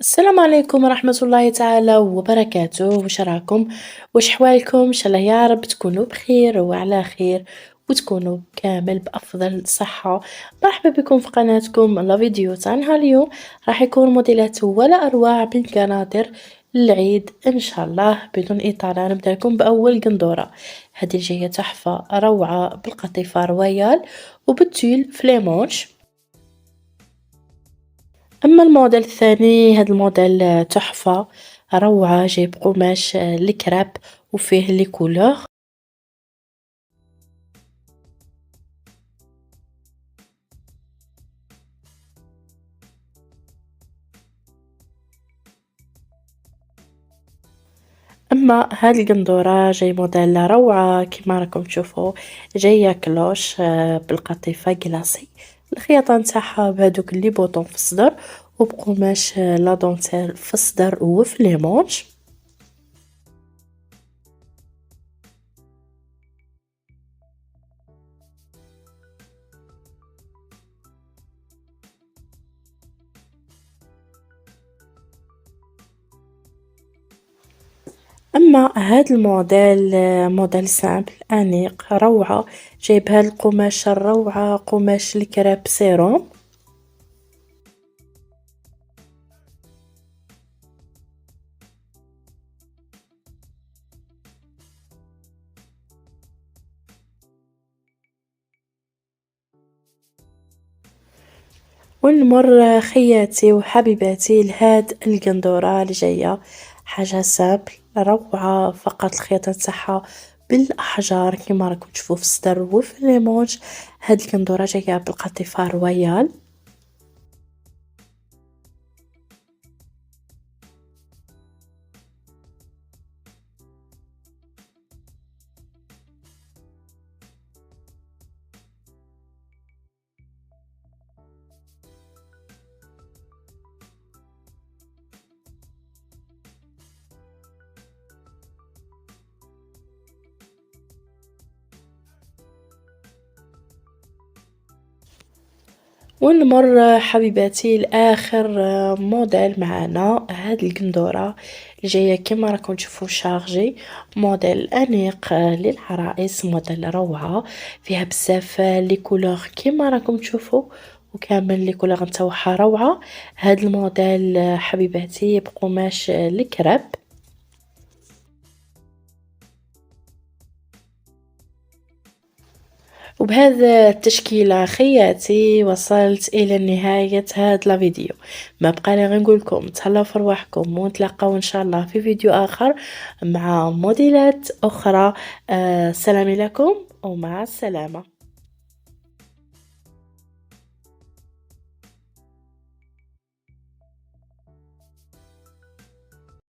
السلام عليكم ورحمة الله تعالى وبركاته، واش راكم؟ واش حوالكم؟ إن شاء الله يا رب تكونوا بخير وعلى خير وتكونوا كامل بأفضل صحة. مرحبا بكم في قناتكم. الفيديو تاع نهار اليوم راح يكون موديلات ولا أروع من قناطر للعيد إن شاء الله. بدون إطالة نبدأ لكم بأول قندورة، هذه جاية تحفة روعة بالقطيفة رويال وبالتيل فليمونش. أما الموديل الثاني، هذا الموديل تحفة روعة، جايب قماش الكراب وفيه لي كولور. أما هاد القندورة جاي موديل روعة كيما راكم تشوفوا، جاية كلوش بالقطيفة كلاصي، الخياطة نتاعها بهادوك لي بوطون في الصدر وبقماش لا دونتيل في الصدر وفي لي مونش. أما هاد الموديل موديل سامبل أنيق روعة، جايب هاد القماشة الروعة قماش الكراب سيروم. ونمر خياتي وحبيباتي لهاد القندورة اللي جاية حاجة سامبل روعة، فقط الخياطة تاعها بالأحجار كيما راكم تشوفوا في الصدر وفي الليمونج. هاد القندورة جاية بالقطيفة رويال. ونمر حبيباتي لآخر موديل معانا، هاد القندورة اللي جاية كيما راكم تشوفوا شارجي، موديل أنيق للعرائس، موديل روعة فيها بزاف لي كولور كيما راكم تشوفوا وكامل لي كولور نتاوعها روعة. هاد الموديل حبيباتي بقماش الكراب. وبهذا التشكيلة خياتي وصلت إلى نهاية هذا الفيديو. ما بقى لي غير نقول لكم تهلاو في رواحكم ونتلاقاو إن شاء الله في فيديو آخر مع موديلات أخرى. سلام لكم ومع السلامة.